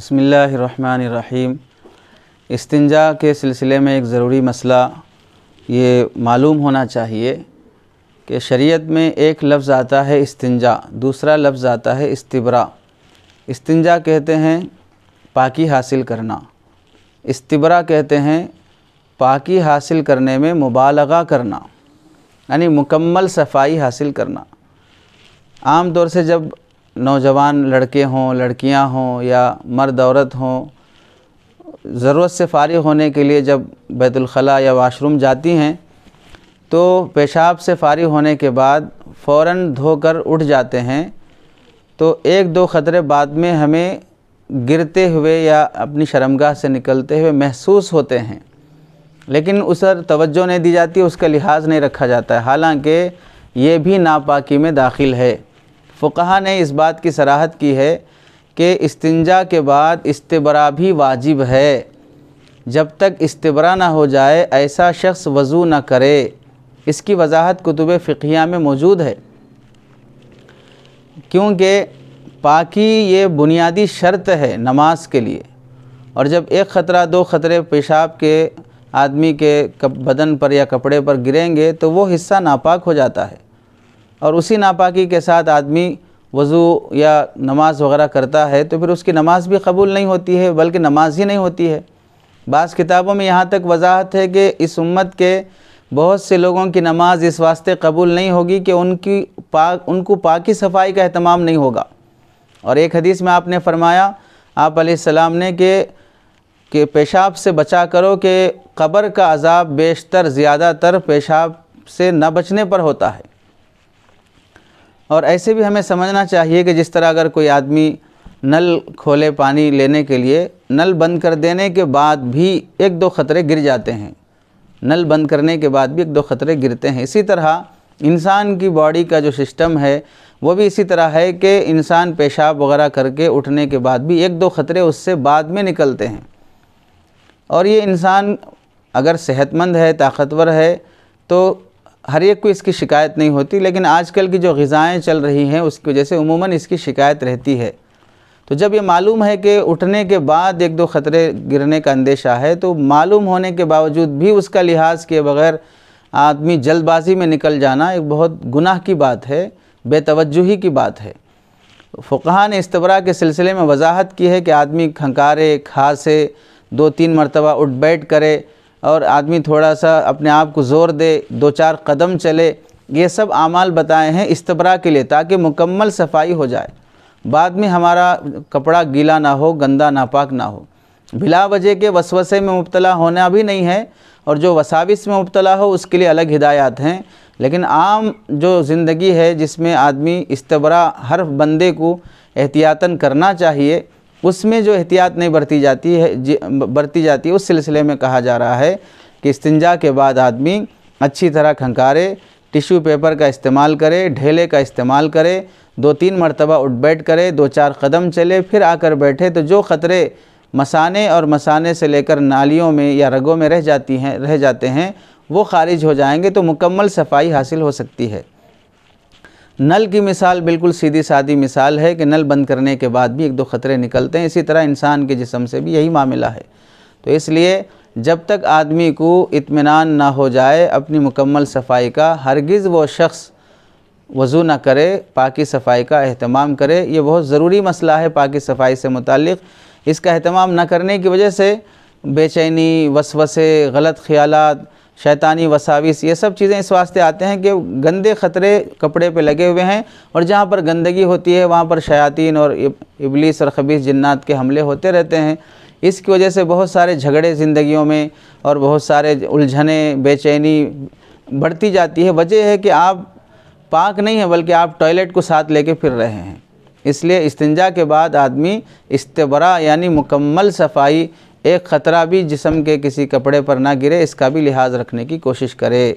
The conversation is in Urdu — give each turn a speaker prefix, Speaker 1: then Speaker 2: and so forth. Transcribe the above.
Speaker 1: بسم اللہ الرحمن الرحیم۔ استنجا کے سلسلے میں ایک ضروری مسئلہ یہ معلوم ہونا چاہیے کہ شریعت میں ایک لفظ آتا ہے استنجا، دوسرا لفظ آتا ہے استبرا۔ استنجا کہتے ہیں پاکی حاصل کرنا، استبرا کہتے ہیں پاکی حاصل کرنے میں مبالغہ کرنا، یعنی مکمل صفائی حاصل کرنا۔ عام طور سے جب نوجوان لڑکے ہوں، لڑکیاں ہوں یا مرد عورت ہوں، ضرورت سے فارغ ہونے کے لیے جب بیت الخلاء یا واش روم جاتی ہیں تو پیشاب سے فارغ ہونے کے بعد فوراً دھو کر اٹھ جاتے ہیں، تو ایک دو قطرے بعد میں ہمیں گرتے ہوئے یا اپنی شرمگاہ سے نکلتے ہوئے محسوس ہوتے ہیں، لیکن اس پر توجہ نہیں دی جاتی، اس کا لحاظ نہیں رکھا جاتا ہے، حالانکہ یہ بھی ناپاکی میں داخل ہے۔ فقہا نے اس بات کی صراحت کی ہے کہ استنجا کے بعد استبرا بھی واجب ہے۔ جب تک استبرا نہ ہو جائے ایسا شخص وضو نہ کرے۔ اس کی وضاحت کتب فقہیہ میں موجود ہے، کیونکہ پاکی یہ بنیادی شرط ہے نماز کے لیے، اور جب ایک قطرہ دو قطرے پیشاب کے آدمی کے بدن پر یا کپڑے پر گریں گے تو وہ حصہ ناپاک ہو جاتا ہے، اور اسی ناپاکی کے ساتھ آدمی وضو یا نماز وغیرہ کرتا ہے تو پھر اس کی نماز بھی قبول نہیں ہوتی ہے، بلکہ نماز ہی نہیں ہوتی ہے۔ بعض کتابوں میں یہاں تک وضاحت ہے کہ اس امت کے بہت سے لوگوں کی نماز اس واسطے قبول نہیں ہوگی کہ ان کو پاکی صفائی کا اہتمام نہیں ہوگا۔ اور ایک حدیث میں آپ نے فرمایا، آپ علیہ السلام نے کہ پیشاب سے بچا کرو کہ قبر کا عذاب بیشتر زیادہ تر پیشاب سے نہ بچنے پر ہوتا ہے۔ اور ایسے بھی ہمیں سمجھنا چاہیے کہ جس طرح اگر کوئی آدمی نل کھولے پانی لینے کے لیے، نل بند کر دینے کے بعد بھی ایک دو قطرے گر جاتے ہیں، نل بند کرنے کے بعد بھی ایک دو قطرے گرتے ہیں، اسی طرح انسان کی باڈی کا جو سسٹم ہے وہ بھی اسی طرح ہے کہ انسان پیشاب وغیرہ کر کے اٹھنے کے بعد بھی ایک دو قطرے اس سے بعد میں نکلتے ہیں۔ اور یہ انسان اگر صحت مند ہے، طاقتور ہے تو ہر ایک کو اس کی شکایت نہیں ہوتی، لیکن آج کل کی جو غذائیں چل رہی ہیں اس کی وجہ سے عموماً اس کی شکایت رہتی ہے۔ تو جب یہ معلوم ہے کہ اٹھنے کے بعد ایک دو قطرے گرنے کا اندیشہ ہے تو معلوم ہونے کے باوجود بھی اس کا لحاظ کیے بغیر آدمی جلد بازی میں نکل جانا ایک بہت گناہ کی بات ہے، بے توجہی کی بات ہے۔ فقہا نے استبرا کے سلسلے میں وضاحت کی ہے کہ آدمی کھنکارے، کھاسے، دو تین مرتبہ اٹھ بیٹھ کرے، اور آدمی تھوڑا سا اپنے آپ کو زور دے، دو چار قدم چلے، یہ سب اعمال بتائے ہیں استبرا کے لیے تاکہ مکمل صفائی ہو جائے، بعد میں ہمارا کپڑا گیلا نہ ہو، گندا ناپاک نہ ہو۔ بلا وجہ کے وسوسے میں مبتلا ہونا بھی نہیں ہے، اور جو وساوس میں مبتلا ہو اس کے لیے الگ ہدایات ہیں، لیکن عام جو زندگی ہے جس میں آدمی استبرا ہر بندے کو احتیاطاً کرنا چاہیے، اس میں جو احتیاط نہیں برتی جاتی ہے اس سلسلے میں کہا جا رہا ہے کہ استنجا کے بعد آدمی اچھی طرح کھنکارے، ٹیشو پیپر کا استعمال کرے، ڈھیلے کا استعمال کرے، دو تین مرتبہ اٹھ بیٹھ کرے، دو چار قدم چلے، پھر آ کر بیٹھے، تو جو قطرے مثانے اور مثانے سے لے کر نالیوں میں یا رگوں میں رہ جاتے ہیں وہ خارج ہو جائیں گے تو مکمل صفائی حاصل ہو سکتی ہے۔ نل کی مثال بالکل سیدھی سادی مثال ہے کہ نل بند کرنے کے بعد بھی ایک دو قطرے نکلتے ہیں، اسی طرح انسان کے جسم سے بھی یہی معاملہ ہے۔ تو اس لیے جب تک آدمی کو اطمینان نہ ہو جائے اپنی مکمل صفائی کا، ہرگز وہ شخص وضو نہ کرے، پاکی صفائی کا اہتمام کرے۔ یہ بہت ضروری مسئلہ ہے پاکی صفائی سے متعلق۔ اس کا اہتمام نہ کرنے کی وجہ سے بے چینی، وسوسے، غلط خیالات، شیطانی وساوس، یہ سب چیزیں اس واسطے آتے ہیں کہ گندے قطرے کپڑے پہ لگے ہوئے ہیں، اور جہاں پر گندگی ہوتی ہے وہاں پر شیاطین اور ابلیس اور خبیث جنات کے حملے ہوتے رہتے ہیں۔ اس کی وجہ سے بہت سارے جھگڑے زندگیوں میں اور بہت سارے الجھنیں، بے چینی بڑھتی جاتی ہے۔ وجہ ہے کہ آپ پاک نہیں ہیں بلکہ آپ ٹوائلٹ کو ساتھ لے کے پھر رہے ہیں۔ اس لیے استنجا کے بعد آدمی استبرا یعنی مکمل صفائی، ایک قطرہ بھی جسم کے کسی کپڑے پر نہ گرے، اس کا بھی لحاظ رکھنے کی کوشش کرے۔